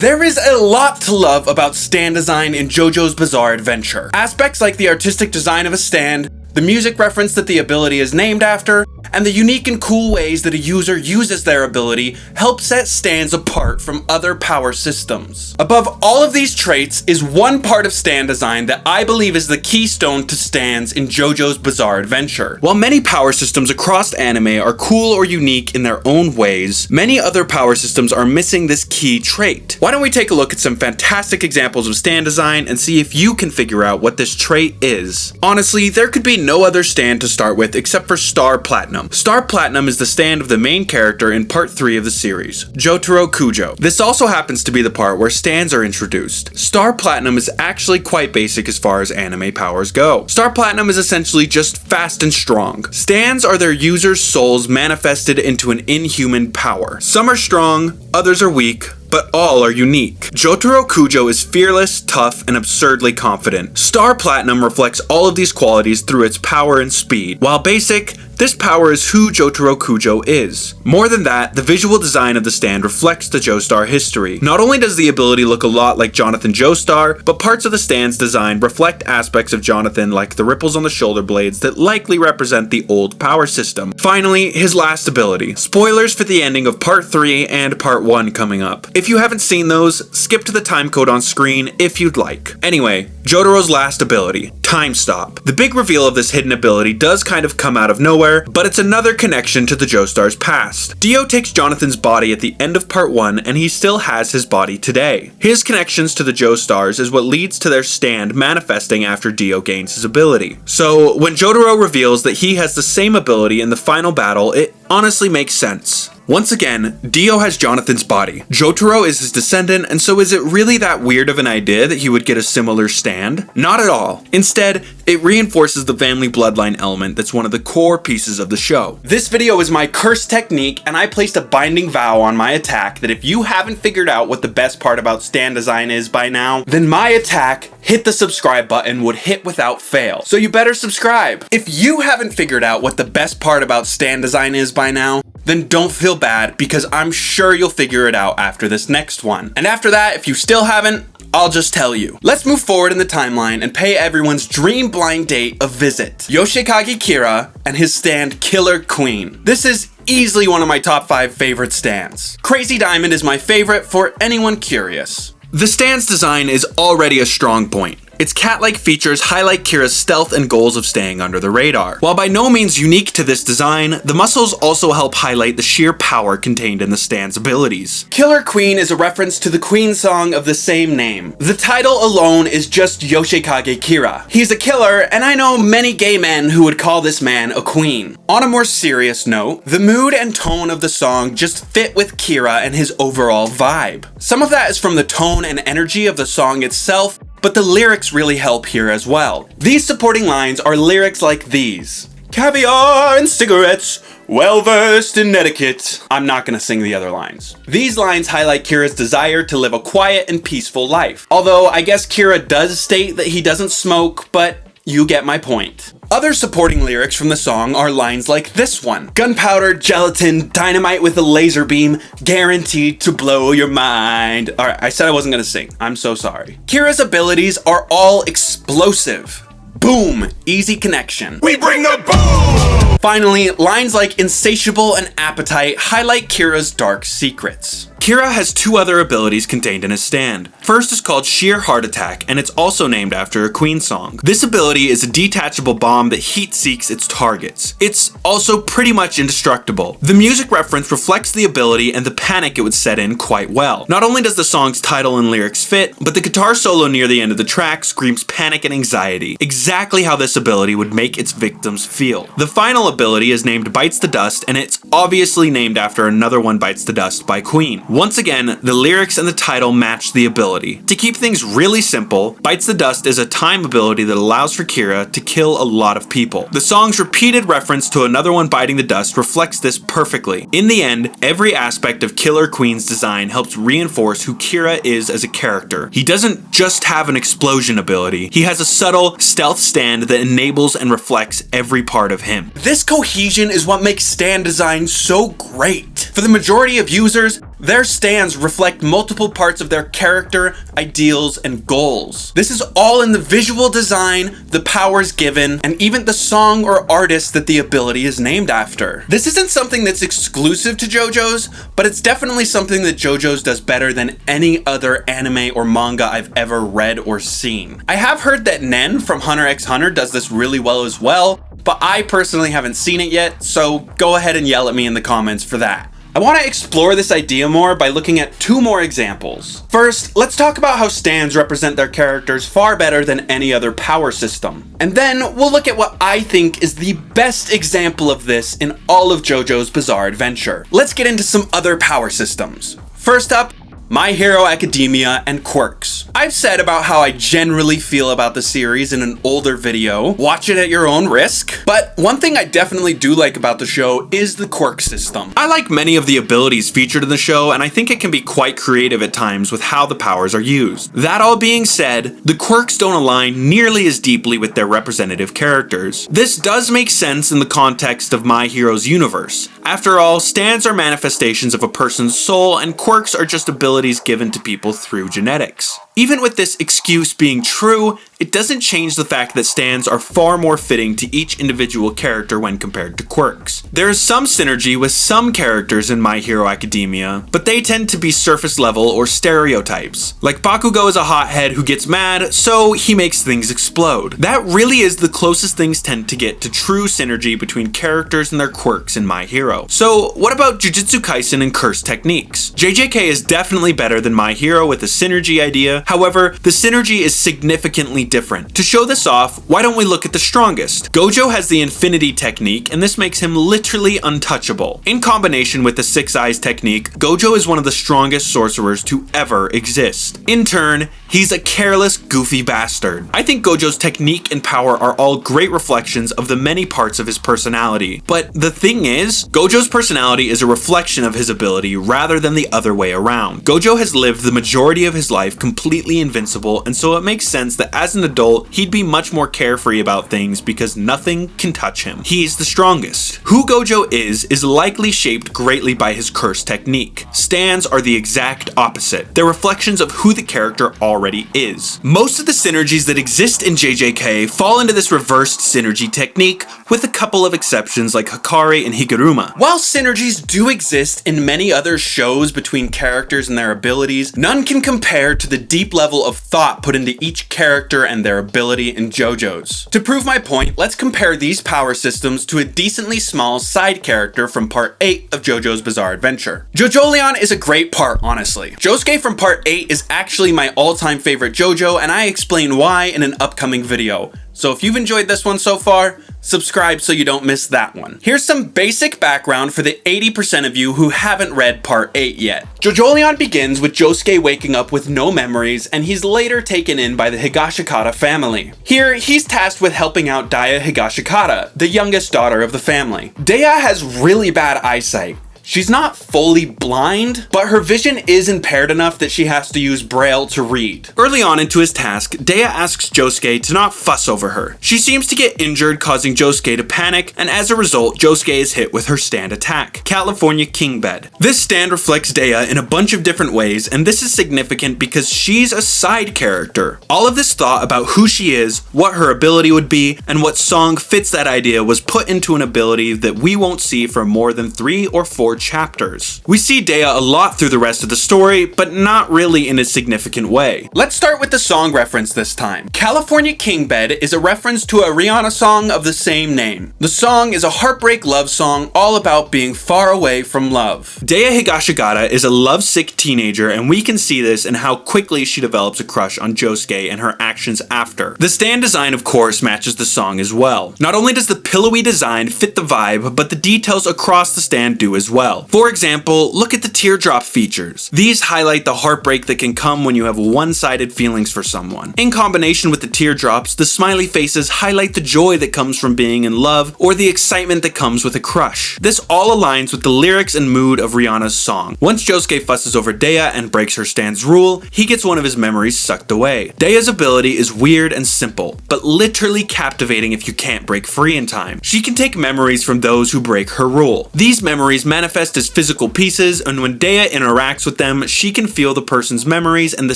There is a lot to love about stand design in JoJo's Bizarre Adventure. Aspects like the artistic design of a stand, the music reference that the ability is named after, and the unique and cool ways that a user uses their ability help set stands apart from other power systems. Above all of these traits is one part of stand design that I believe is the keystone to stands in JoJo's Bizarre Adventure. While many power systems across anime are cool or unique in their own ways, many other power systems are missing this key trait. Why don't we take a look at some fantastic examples of stand design and see if you can figure out what this trait is. Honestly, there could be no other stand to start with except for Star Platinum. Star Platinum is the stand of the main character in part 3 of the series, Jotaro Kujo. This also happens to be the part where stands are introduced. Star Platinum is actually quite basic as far as anime powers go. Star Platinum is essentially just fast and strong. Stands are their users' souls manifested into an inhuman power. Some are strong, others are weak, but all are unique. Jotaro Kujo is fearless, tough, and absurdly confident. Star Platinum reflects all of these qualities through its power and speed. While basic, this power is who Jotaro Kujo is. More than that, the visual design of the stand reflects the Joestar history. Not only does the ability look a lot like Jonathan Joestar, but parts of the stand's design reflect aspects of Jonathan like the ripples on the shoulder blades that likely represent the old power system. Finally, his last ability. Spoilers for the ending of part 3 and part 1 coming up. If you haven't seen those, skip to the time code on screen if you'd like. Anyway, Jotaro's last ability, Time Stop. The big reveal of this hidden ability does kind of come out of nowhere, but it's another connection to the Joestar's past. Dio takes Jonathan's body at the end of part 1 and he still has his body today. His connections to the Joestars is what leads to their stand manifesting after Dio gains his ability. So when Jotaro reveals that he has the same ability in the final battle, it honestly makes sense. Once again, Dio has Jonathan's body. Jotaro is his descendant, and so is it really that weird of an idea that he would get a similar stand? Not at all. Instead, it reinforces the family bloodline element that's one of the core pieces of the show. This video is my curse technique, and I placed a binding vow on my attack that if you haven't figured out what the best part about stand design is by now, then my attack, hit the subscribe button, would hit without fail. So you better subscribe. If you haven't figured out what the best part about stand design is by now, then don't feel bad, because I'm sure you'll figure it out after this next one. And after that, if you still haven't, I'll just tell you. Let's move forward in the timeline and pay everyone's dream blind date a visit. Yoshikage Kira and his stand Killer Queen. This is easily one of my top 5 favorite stands. Crazy Diamond is my favorite for anyone curious. The stand's design is already a strong point. Its cat-like features highlight Kira's stealth and goals of staying under the radar. While by no means unique to this design, the muscles also help highlight the sheer power contained in the stand's abilities. Killer Queen is a reference to the Queen song of the same name. The title alone is just Yoshikage Kira. He's a killer, and I know many gay men who would call this man a queen. On a more serious note, the mood and tone of the song just fit with Kira and his overall vibe. Some of that is from the tone and energy of the song itself, but the lyrics really help here as well. These supporting lines are lyrics like these. Caviar and cigarettes, well-versed in etiquette. I'm not gonna sing the other lines. These lines highlight Kira's desire to live a quiet and peaceful life. Although I guess Kira does state that he doesn't smoke, but you get my point. Other supporting lyrics from the song are lines like this one. Gunpowder, gelatin, dynamite with a laser beam, guaranteed to blow your mind. Alright, I said I wasn't gonna sing. I'm so sorry. Kira's abilities are all explosive. Boom, easy connection. We bring the boom! Finally, lines like insatiable and appetite highlight Kira's dark secrets. Kira has 2 other abilities contained in his stand. First is called Sheer Heart Attack, and it's also named after a Queen song. This ability is a detachable bomb that heat seeks its targets. It's also pretty much indestructible. The music reference reflects the ability and the panic it would set in quite well. Not only does the song's title and lyrics fit, but the guitar solo near the end of the track screams panic and anxiety, exactly how this ability would make its victims feel. The final ability is named Bites the Dust, and it's obviously named after another one Bites the Dust by Queen. Once again, the lyrics and the title match the ability. To keep things really simple, Bites the Dust is a time ability that allows for Kira to kill a lot of people. The song's repeated reference to another one biting the dust reflects this perfectly. In the end, every aspect of Killer Queen's design helps reinforce who Kira is as a character. He doesn't just have an explosion ability, he has a subtle stealth stand that enables and reflects every part of him. This cohesion is what makes stand design so great. For the majority of users, their stands reflect multiple parts of their character, ideals, and goals. This is all in the visual design, the powers given, and even the song or artist that the ability is named after. This isn't something that's exclusive to JoJo's, but it's definitely something that JoJo's does better than any other anime or manga I've ever read or seen. I have heard that Nen from Hunter x Hunter does this really well as well, but I personally haven't seen it yet, so go ahead and yell at me in the comments for that. I want to explore this idea more by looking at two more examples. First, let's talk about how stands represent their characters far better than any other power system. And then we'll look at what I think is the best example of this in all of JoJo's Bizarre Adventure. Let's get into some other power systems. First up, My Hero Academia and quirks. I've said about how I generally feel about the series in an older video. Watch it at your own risk. But one thing I definitely do like about the show is the quirk system. I like many of the abilities featured in the show, and I think it can be quite creative at times with how the powers are used. That all being said, the quirks don't align nearly as deeply with their representative characters. This does make sense in the context of My Hero's universe. After all, stands are manifestations of a person's soul, and quirks are just abilities given to people through genetics. Even with this excuse being true, it doesn't change the fact that stands are far more fitting to each individual character when compared to quirks. There is some synergy with some characters in My Hero Academia, but they tend to be surface level or stereotypes. Like Bakugo is a hothead who gets mad, so he makes things explode. That really is the closest things tend to get to true synergy between characters and their quirks in My Hero. So what about Jujutsu Kaisen and cursed techniques? JJK is definitely better than My Hero with the synergy idea. However, the synergy is significantly different. To show this off, why don't we look at the strongest? Gojo has the Infinity technique, and this makes him literally untouchable. In combination with the Six Eyes technique, Gojo is one of the strongest sorcerers to ever exist. In turn, he's a careless, goofy bastard. I think Gojo's technique and power are all great reflections of the many parts of his personality. But the thing is, Gojo's personality is a reflection of his ability rather than the other way around. Gojo has lived the majority of his life completely invincible, and so it makes sense that as an adult, he'd be much more carefree about things because nothing can touch him. He's the strongest. Who Gojo is likely shaped greatly by his curse technique. Stands are the exact opposite. They're reflections of who the character already is. Most of the synergies that exist in JJK fall into this reversed synergy technique, with a couple of exceptions like Hikari and Higuruma. While synergies do exist in many other shows between characters and their abilities, none can compare to the deep level of thought put into each character and their ability in JoJo's. To prove my point, let's compare these power systems to a decently small side character from part 8 of JoJo's Bizarre Adventure. JoJolion is a great part, honestly. Josuke from part 8 is actually my all-time favorite JoJo, and I explain why in an upcoming video. So if you've enjoyed this one so far, subscribe so you don't miss that one. Here's some basic background for the 80% of you who haven't read part 8 yet. JoJolion begins with Josuke waking up with no memories, and he's later taken in by the Higashikata family. Here, he's tasked with helping out Daya Higashikata, the youngest daughter of the family. Daya has really bad eyesight. She's not fully blind, but her vision is impaired enough that she has to use Braille to read. Early on into his task, Daya asks Josuke to not fuss over her. She seems to get injured, causing Josuke to panic, and as a result, Josuke is hit with her stand attack, California King Bed. This stand reflects Daya in a bunch of different ways, and this is significant because she's a side character. All of this thought about who she is, what her ability would be, and what song fits that idea was put into an ability that we won't see for more than 3 or 4 chapters. We see Daya a lot through the rest of the story, but not really in a significant way. Let's start with the song reference this time. California King Bed is a reference to a Rihanna song of the same name. The song is a heartbreak love song all about being far away from love. Daya Higashikata is a lovesick teenager, and we can see this in how quickly she develops a crush on Josuke and her actions after. The stand design, of course, matches the song as well. Not only does the pillowy design fit the vibe, but the details across the stand do as well. For example, look at the teardrop features. These highlight the heartbreak that can come when you have one-sided feelings for someone. In combination with the teardrops, the smiley faces highlight the joy that comes from being in love or the excitement that comes with a crush. This all aligns with the lyrics and mood of Rihanna's song. Once Josuke fusses over Daya and breaks her stand's rule, he gets one of his memories sucked away. Daya's ability is weird and simple, but literally captivating if you can't break free in time. time. She can take memories from those who break her rule. These memories manifest as physical pieces, and when Dea interacts with them, she can feel the person's memories and the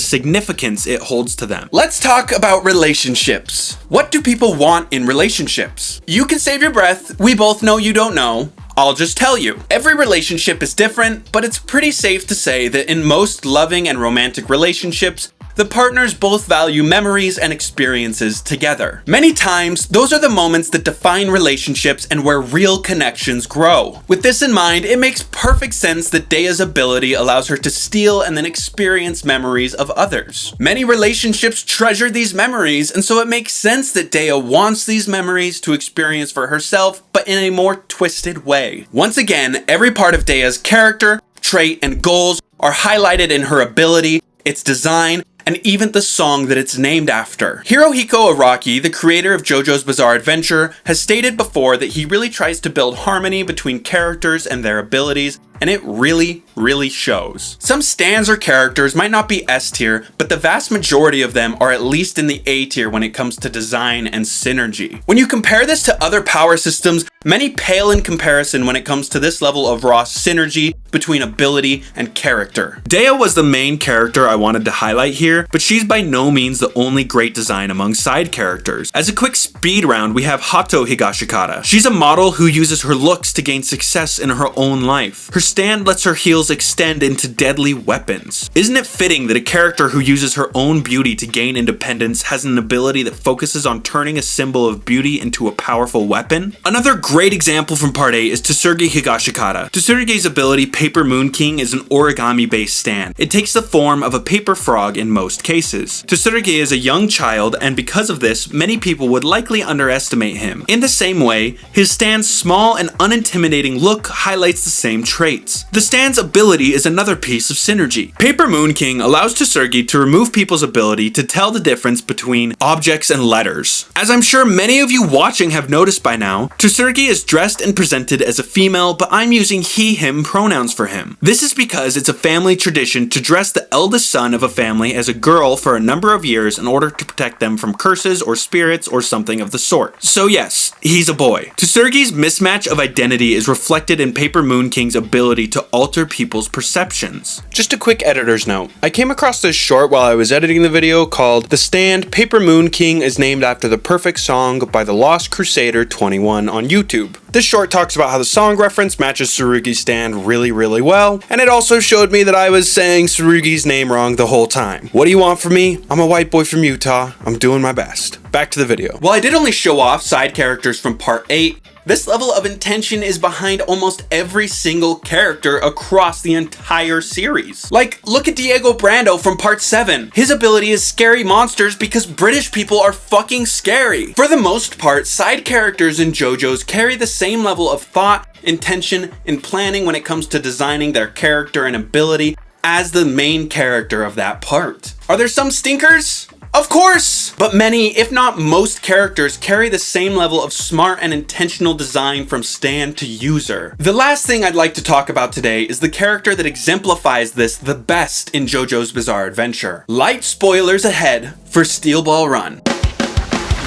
significance it holds to them. Let's talk about relationships. What do people want in relationships? You can save your breath. We both know you don't know. I'll just tell you. Every relationship is different, but it's pretty safe to say that in most loving and romantic relationships, the partners both value memories and experiences together. Many times, those are the moments that define relationships and where real connections grow. With this in mind, it makes perfect sense that Dea's ability allows her to steal and then experience memories of others. Many relationships treasure these memories, and so it makes sense that Dea wants these memories to experience for herself, but in a more twisted way. Once again, every part of Dea's character, trait, and goals are highlighted in her ability, its design, and even the song that it's named after. Hirohiko Araki, the creator of JoJo's Bizarre Adventure, has stated before that he really tries to build harmony between characters and their abilities, and it really shows. Some stans or characters might not be S tier, but the vast majority of them are at least in the A tier when it comes to design and synergy. When you compare this to other power systems, many pale in comparison when it comes to this level of raw synergy between ability and character. Dea was the main character I wanted to highlight here, but she's by no means the only great design among side characters. As a quick speed round, we have Hato Higashikata. She's a model who uses her looks to gain success in her own life. Her stand lets her heels extend into deadly weapons. Isn't it fitting that a character who uses her own beauty to gain independence has an ability that focuses on turning a symbol of beauty into a powerful weapon? Another great example from Part 8 is Tsurugi Higashikata. Tsurugi's ability, Paper Moon King, is an origami-based stand. It takes the form of a paper frog in most cases. Tsurugi is a young child, and because of this, many people would likely underestimate him. In the same way, his stand's small and unintimidating look highlights the same traits. The stand's ability is another piece of synergy. Paper Moon King allows Tsurugi to remove people's ability to tell the difference between objects and letters. As I'm sure many of you watching have noticed by now, Tsurugi is dressed and presented as a female, but I'm using he, him pronouns for him. This is because it's a family tradition to dress the eldest son of a family as a girl for a number of years in order to protect them from curses or spirits or something of the sort. So yes, he's a boy. Tsurugi's mismatch of identity is reflected in Paper Moon King's ability to alter people's perceptions. Just a quick editor's note. I came across this short while I was editing the video called "The Stand Paper Moon King is named after the perfect song by the Lost Crusader 21 on YouTube." This short talks about how the song reference matches Tsurugi's stand really well, and it also showed me that I was saying Tsurugi's name wrong the whole time. What do you want from me? I'm a white boy from Utah. I'm doing my best. Back to the video. While I did only show off side characters from Part 8, this level of intention is behind almost every single character across the entire series. Like, look at Diego Brando from Part 7. His ability is scary monsters because British people are fucking scary. For the most part, side characters in JoJo's carry the same level of thought, intention, and planning when it comes to designing their character and ability as the main character of that part. Are there some stinkers? Of course! But many, if not most characters carry the same level of smart and intentional design from stand to user. The last thing I'd like to talk about today is the character that exemplifies this the best in JoJo's Bizarre Adventure. Light spoilers ahead for Steel Ball Run.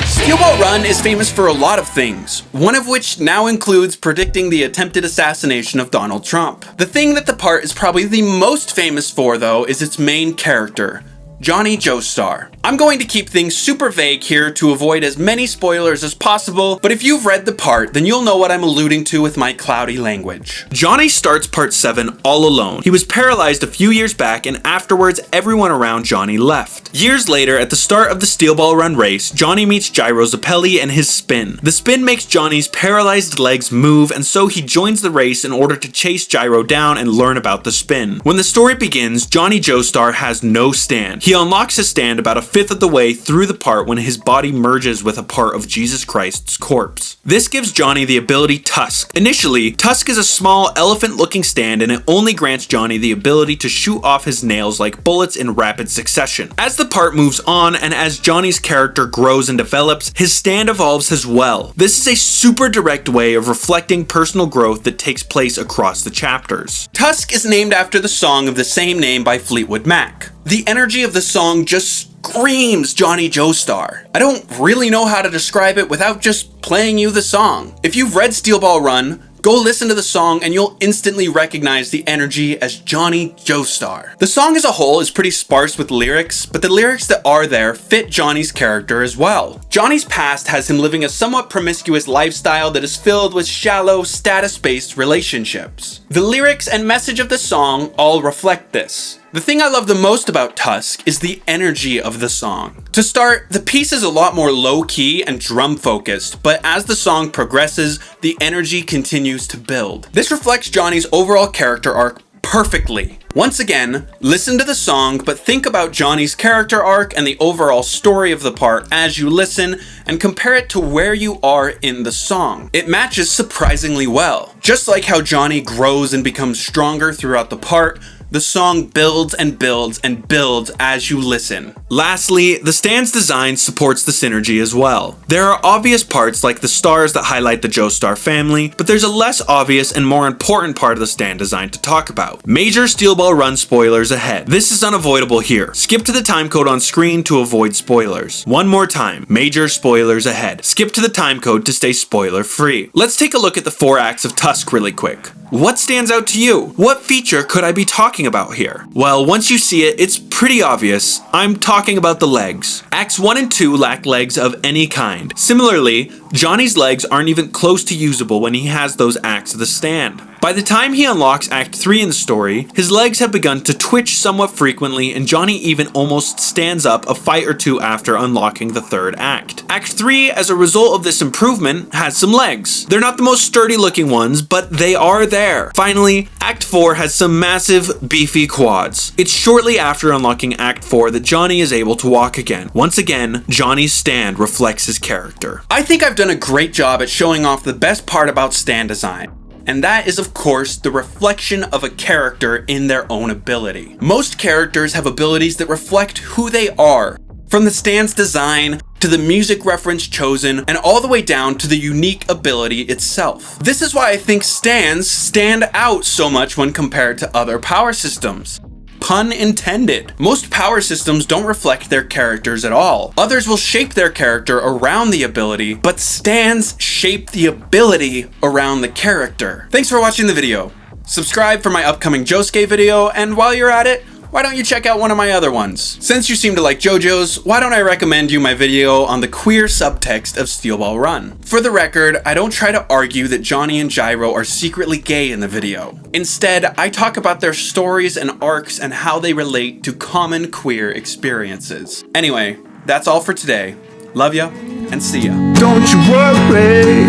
Steel Ball Run is famous for a lot of things, one of which now includes predicting the attempted assassination of Donald Trump. The thing that the part is probably the most famous for, though, is its main character, Johnny Joestar. I'm going to keep things super vague here to avoid as many spoilers as possible, but if you've read the part, then you'll know what I'm alluding to with my cloudy language. Johnny starts Part 7 all alone. He was paralyzed a few years back, and afterwards everyone around Johnny left. Years later, at the start of the Steel Ball Run race, Johnny meets Gyro Zappelli and his spin. The spin makes Johnny's paralyzed legs move, and so he joins the race in order to chase Gyro down and learn about the spin. When the story begins, Johnny Joestar has no stand. He unlocks his stand about a fifth of the way through the part when his body merges with a part of Jesus Christ's corpse. This gives Johnny the ability Tusk. Initially, Tusk is a small elephant-looking stand, and it only grants Johnny the ability to shoot off his nails like bullets in rapid succession. As the part moves on, and as Johnny's character grows and develops, his stand evolves as well. This is a super direct way of reflecting personal growth that takes place across the chapters. Tusk is named after the song of the same name by Fleetwood Mac. The energy of the song just screams Johnny Joestar. I don't really know how to describe it without just playing you the song. If you've read Steel Ball Run, go listen to the song and you'll instantly recognize the energy as Johnny Joestar. The song as a whole is pretty sparse with lyrics, but the lyrics that are there fit Johnny's character as well. Johnny's past has him living a somewhat promiscuous lifestyle that is filled with shallow, status-based relationships. The lyrics and message of the song all reflect this. The thing I love the most about Tusk is the energy of the song. To start, the piece is a lot more low-key and drum-focused, but as the song progresses, the energy continues to build. This reflects Johnny's overall character arc perfectly. Once again, listen to the song, but think about Johnny's character arc and the overall story of the part as you listen, and compare it to where you are in the song. It matches surprisingly well. Just like how Johnny grows and becomes stronger throughout the part, the song builds and builds and builds as you listen. Lastly, the stand's design supports the synergy as well. There are obvious parts like the stars that highlight the Joestar family, but there's a less obvious and more important part of the stand design to talk about. Major Steel Ball Run spoilers ahead. This is unavoidable here. Skip to the timecode on screen to avoid spoilers. One more time, major spoilers ahead. Skip to the timecode to stay spoiler free. Let's take a look at the 4 acts of Tusk really quick. What stands out to you? What feature could I be talking about here? Well, once you see it, it's pretty obvious. I'm talking about the legs. Acts 1 and 2 lack legs of any kind. Similarly, Johnny's legs aren't even close to usable when he has those acts of the stand. By the time he unlocks Act 3 in the story, his legs have begun to twitch somewhat frequently, and Johnny even almost stands up a fight or two after unlocking the 3rd act. Act 3, as a result of this improvement, has some legs. They're not the most sturdy looking ones, but they are there. Finally, Act 4 has some massive, beefy quads. It's shortly after unlocking Act 4 that Johnny is able to walk again. Once again, Johnny's stand reflects his character. I think I've done a great job at showing off the best part about stand design. And that is, of course, the reflection of a character in their own ability. Most characters have abilities that reflect who they are, from the stand's design to the music reference chosen, and all the way down to the unique ability itself. This is why I think stands stand out so much when compared to other power systems. Pun intended. Most power systems don't reflect their characters at all. Others will shape their character around the ability, but stands shape the ability around the character. Thanks for watching the video. Subscribe for my upcoming Josuke video, and while you're at it, why don't you check out one of my other ones? Since you seem to like JoJo's, why don't I recommend you my video on the queer subtext of Steel Ball Run? For the record, I don't try to argue that Johnny and Gyro are secretly gay in the video. Instead, I talk about their stories and arcs and how they relate to common queer experiences. Anyway, that's all for today. Love ya, and see ya. Don't you worry,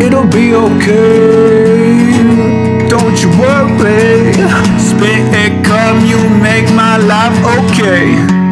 it'll be okay. Don't you worry, spit and come, you make my life okay.